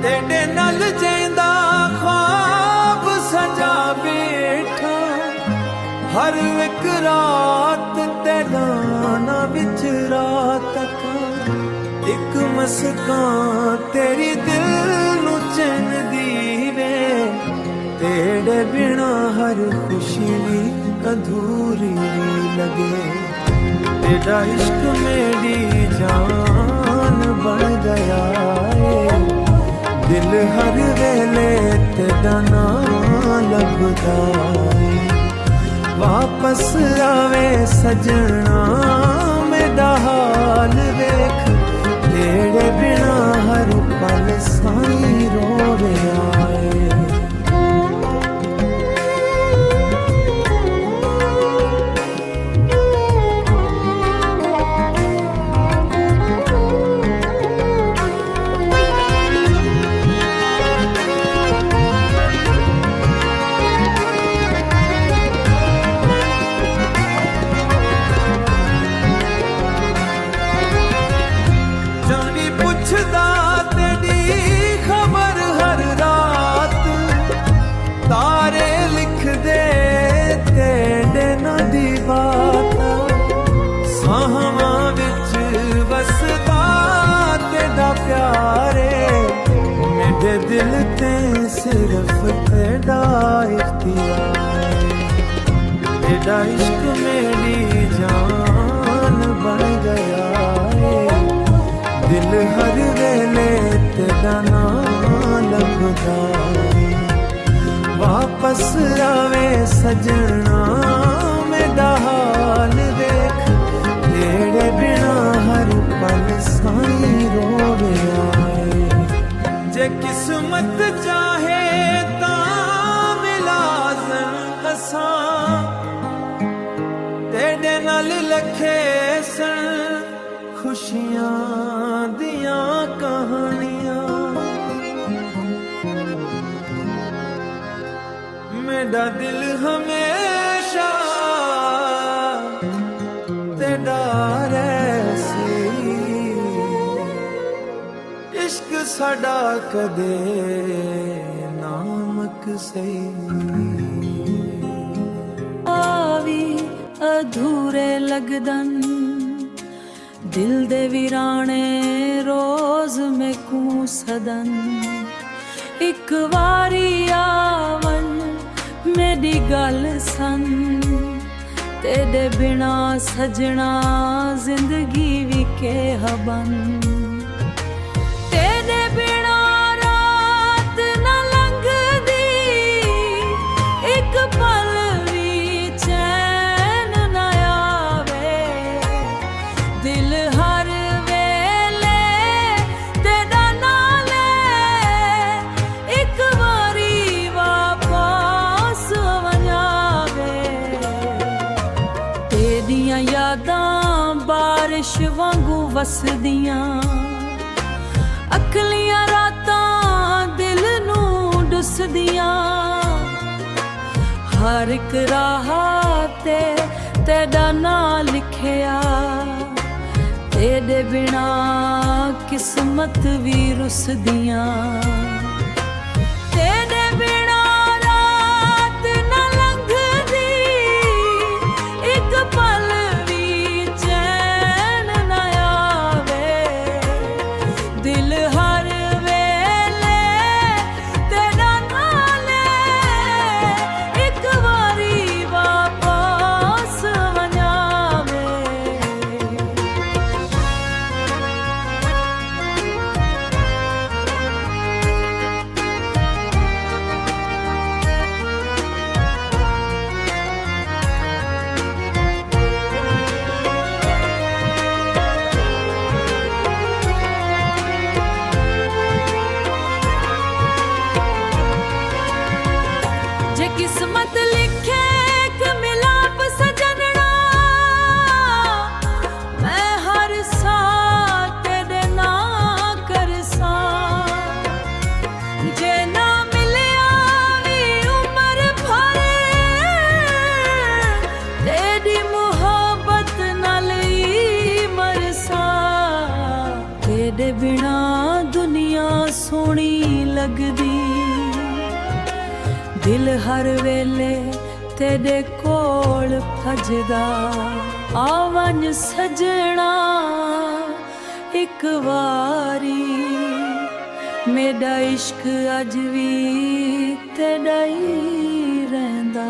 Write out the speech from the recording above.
तेरे नल जेंदा ख्वाब सजा बैठा, हर एक रात तेरा ना विच रात का, एक मुस्कान तेरी दिल नू चैन दी वे, तेरे बिना हर खुशी भी अधूरी लगे। तेरा इश्क मेरी जान बन गया है, दिल हर वेले तेरा नाम लगदा है। वापस आवे सजना मेरा हाल वेख, तेरे बिना हर पल साई रोवे आए। दिल ते सिर्फ तेरा इख्तियार, तेरा इश्क मेरी जान बन गया है, दिल हर वेले तेरा नाम लगदा है। वापस आवे सजना मेरा हाल देख, तेरे बिना हर पल साई रोवे आए। जे किस्मत चाहे तां मिलाजन असां, तेरे नाल लखे सन खुशियां दियां कहानियां। मेरा दिल हमेशा तेरा रहसी, इश्क साडा कदे नामक सही। आवी अधूरे लगदन दिल दे वीराने रोज मैकू सदन, एक वारी आवन मेरी गल सन, तेरे बिना सजना जिंदगी भी के हबन। तेरे बिना रात न लंघदी, एक पल भी चैन न आवे, दिल हर वेले तेरा नाल है, एक बारी वापस वजावे। तेरियां यादां बारिश वांगू वसदियां, अकलियां रातां दिल नू डुसदियां, हर एक राह ते तेरा नाम लिखिया, तेरे बिना किस्मत भी रुसदियां। तेरे बिना रात न लंघदी, एक पल भी चैन न आवे, दिल हर वेले तेरा नाल है, एक बारी वापस वजावे। ਸੋਹਣੀ ਲੱਗਦੀ। ਦਿਲ ਹਰ ਵੇਲੇ ਤੇਰੇ ਕੋਲ ਭਜਦਾ, ਆਵਨ ਸਜਣਾ ਇੱਕ ਵਾਰੀ। ਮੇਰਾ ਇਸ਼ਕ ਅਜ ਵੀ ਤੇਰਾ ਹੀ ਰਹਿੰਦਾ।